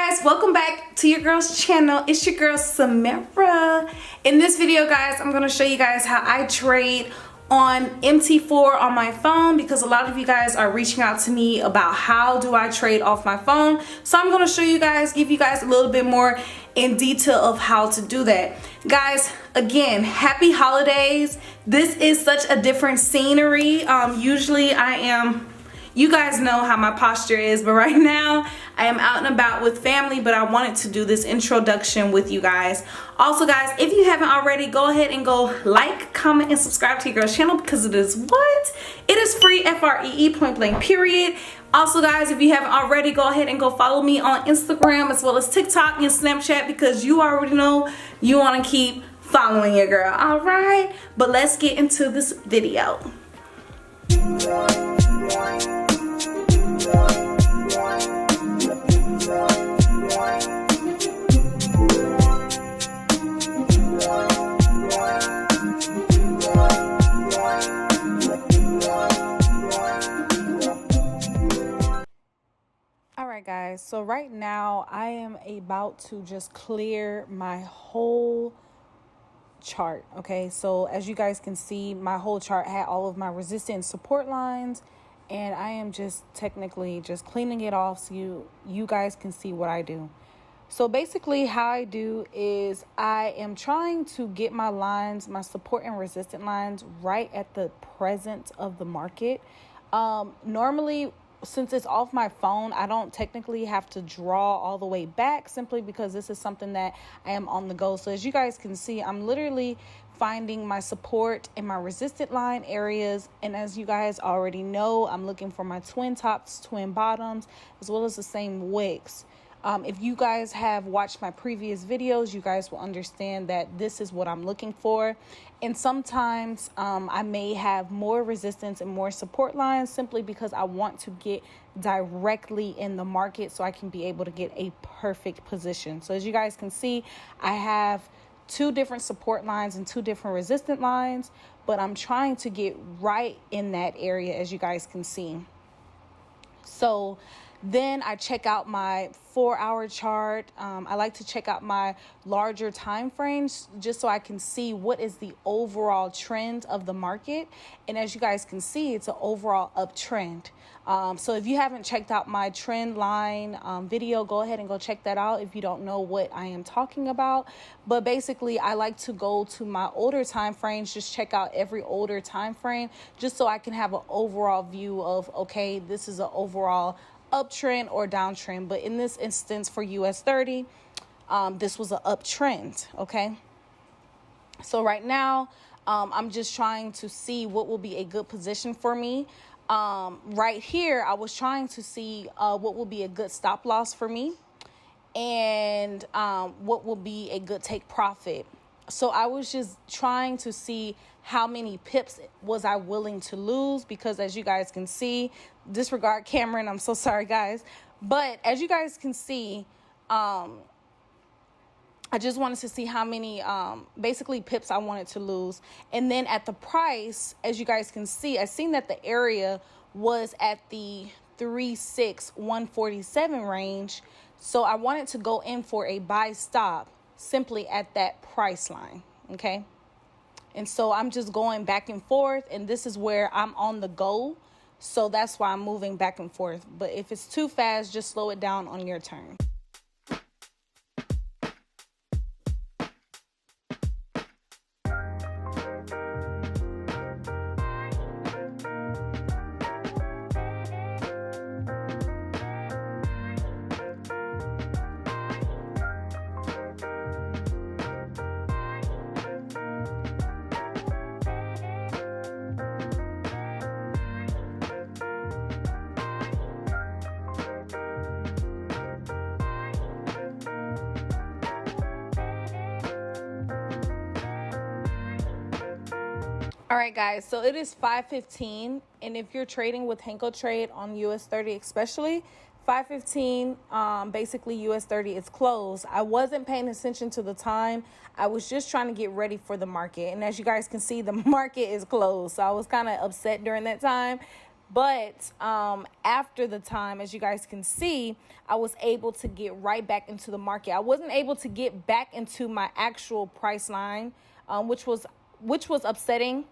Guys, welcome back to your girl's channel. It's your girl Samara. In this video, guys, I'm going to show you guys how I trade on MT4 on my phone, because a lot of you guys are reaching out to me about how do I trade off my phone. So I'm going to show you guys, give you guys a little bit more in detail of how to do that. Guys, again, happy holidays. This is such a different scenery. Usually you guys know how my posture is, but right now I am out and about with family, but I wanted to do this introduction with you guys. Also, guys, if you haven't already, go ahead and go like, comment, and subscribe to your girl's channel, because it is what? It is free, F-R-E-E, point blank, period. Also, guys, if you haven't already, go ahead and go follow me on Instagram as well as TikTok and Snapchat, because you already know you want to keep following your girl, all right? But let's get into this video. Alright guys, so right now I am about to just clear my whole chart. Okay, so as you guys can see, my whole chart had all of my resistance support lines, and I am just technically just cleaning it off so you guys can see what I do. So basically how I do is I am trying to get my lines, my support and resistance lines, right at the present of the market. Normally, since it's off my phone, I don't technically have to draw all the way back, simply because this is something that I am on the go. So as you guys can see, I'm literally finding my support and my resistant line areas. And as you guys already know, I'm looking for my twin tops, twin bottoms, as well as the same wicks. If you guys have watched my previous videos, you guys will understand that this is what I'm looking for. And sometimes I may have more resistance and more support lines, simply because I want to get directly in the market so I can be able to get a perfect position. So as you guys can see, I have two different support lines and two different resistant lines, but I'm trying to get right in that area, as you guys can see. So then I check out my 4-hour chart. I like to check out my larger time frames just so I can see what is the overall trend of the market. And as you guys can see, it's an overall uptrend. So if you haven't checked out my trend line video, go ahead and go check that out if you don't know what I am talking about. But basically, I like to go to my older time frames, just check out every older time frame, just so I can have an overall view of, okay, this is an overall uptrend or downtrend. But in this instance for US 30, this was an uptrend. Okay, so right now I'm just trying to see what will be a good position for me. Right here I was trying to see what will be a good stop loss for me, and what will be a good take profit. So I was just trying to see how many pips was I willing to lose, because as you guys can see, disregard Cameron, I'm so sorry guys, but as you guys can see, I just wanted to see how many basically pips I wanted to lose. And then at the price, as you guys can see, I seen that the area was at the 36147 range, so I wanted to go in for a buy stop simply at that price line. Okay, and so I'm just going back and forth, and this is where I'm on the go, so that's why I'm moving back and forth. But if it's too fast, just slow it down on your turn. All right, guys, so it is 5:15, and if you're trading with Henko Trade on US 30 especially, 5:15, basically US 30 is closed. I wasn't paying attention to the time. I was just trying to get ready for the market, and as you guys can see, the market is closed. So I was kind of upset during that time. But after the time, as you guys can see, I was able to get right back into the market. I wasn't able to get back into my actual price line, which was upsetting,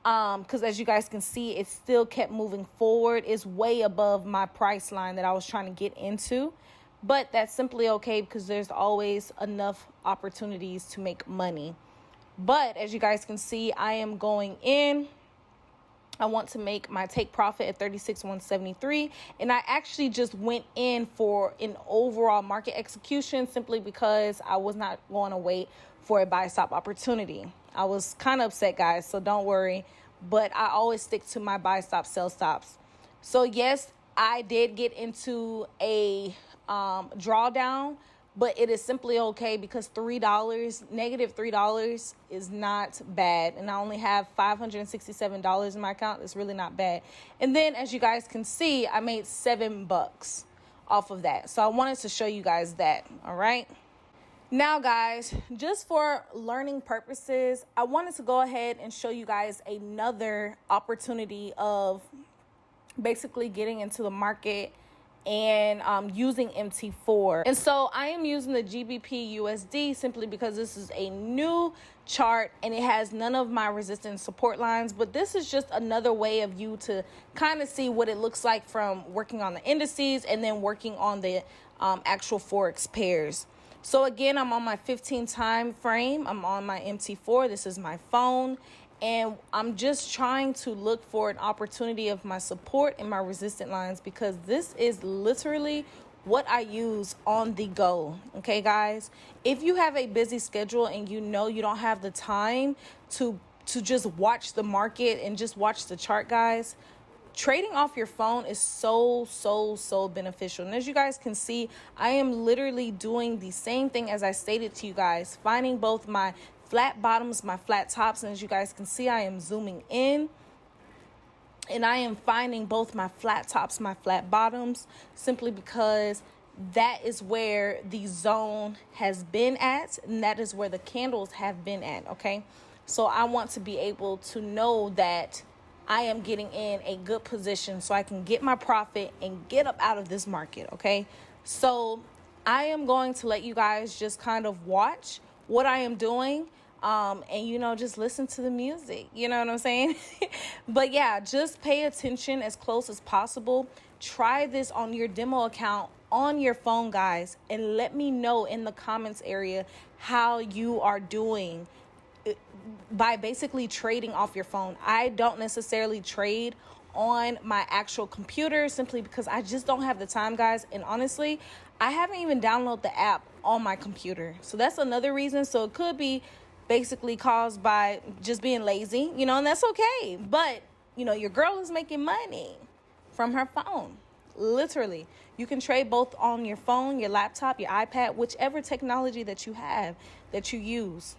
because as you guys can see, it still kept moving forward. It's way above my price line that I was trying to get into. But that's simply okay, because there's always enough opportunities to make money. But as you guys can see, I am going in. I want to make my take profit at 36,173, and I actually just went in for an overall market execution simply because I was not going to wait for a buy stop opportunity. I was kind of upset, guys, so don't worry, but I always stick to my buy stop, sell stops. So yes, I did get into a drawdown, but it is simply okay, because negative $3 is not bad. And I only have $567 in my account. It's really not bad. And then as you guys can see, I made $7 off of that. So I wanted to show you guys that. All right. Now, guys, just for learning purposes, I wanted to go ahead and show you guys another opportunity of basically getting into the market and using MT4. And so I am using the GBP USD simply because this is a new chart and it has none of my resistance support lines. But this is just another way of you to kind of see what it looks like from working on the indices and then working on the actual Forex pairs. So again, I'm on my 15 time frame. I'm on my MT4. This is my phone. And I'm just trying to look for an opportunity of my support and my resistant lines, because this is literally what I use on the go. Okay, guys, if you have a busy schedule and you know you don't have the time to just watch the market and just watch the chart, guys, trading off your phone is so beneficial. And as you guys can see, I am literally doing the same thing as I stated to you guys, finding both my flat bottoms, my flat tops. And as you guys can see, I am zooming in and I am finding both my flat tops, my flat bottoms, simply because that is where the zone has been at, and that is where the candles have been at. Okay, so I want to be able to know that I am getting in a good position so I can get my profit and get up out of this market. Okay, so I am going to let you guys just kind of watch what I am doing, and just listen to the music, you know what I'm saying? But yeah, just pay attention as close as possible. Try this on your demo account on your phone, guys, and let me know in the comments area how you are doing by basically trading off your phone. I don't necessarily trade on my actual computer simply because I just don't have the time, guys. And honestly, I haven't even downloaded the app on my computer. So that's another reason. So it could be basically caused by just being lazy, and that's okay. But, your girl is making money from her phone. Literally, you can trade both on your phone, your laptop, your iPad, whichever technology that you have that you use.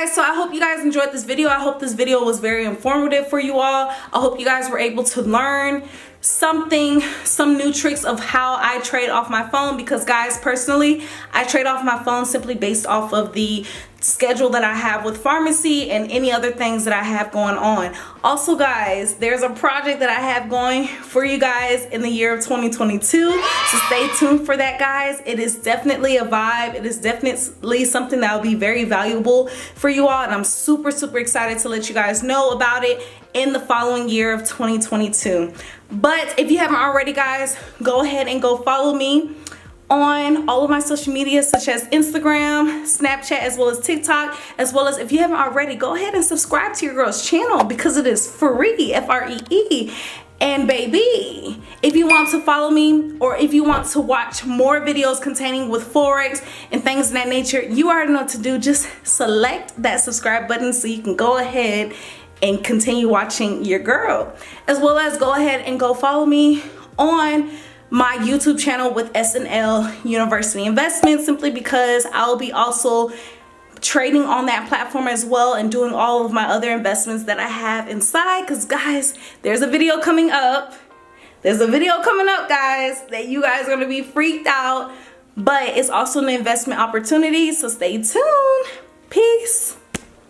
guys, so I hope you guys enjoyed this video. I hope this video was very informative for you all. I hope you guys were able to learn some new tricks of how I trade off my phone, because guys, personally, I trade off my phone simply based off of the schedule that I have with pharmacy and any other things that I have going on. Also guys, there's a project that I have going for you guys in the year of 2022, so stay tuned for that, guys. It is definitely a vibe. It is definitely something that will be very valuable for you all, and I'm super excited to let you guys know about it in the following year of 2022. But if you haven't already, guys, go ahead and go follow me on all of my social media, such as Instagram, Snapchat, as well as TikTok, as well as, if you haven't already, go ahead and subscribe to your girl's channel, because it is free, F-R-E-E. And baby, if you want to follow me, or if you want to watch more videos containing with Forex and things of that nature, you already know what to do. Just select that subscribe button so you can go ahead and continue watching your girl, as well as go ahead and go follow me on my YouTube channel with SNL University Investments, simply because I'll be also trading on that platform as well and doing all of my other investments that I have inside. Because guys, there's a video coming up. There's a video coming up, guys, that you guys are gonna be freaked out, but it's also an investment opportunity, so stay tuned. Peace.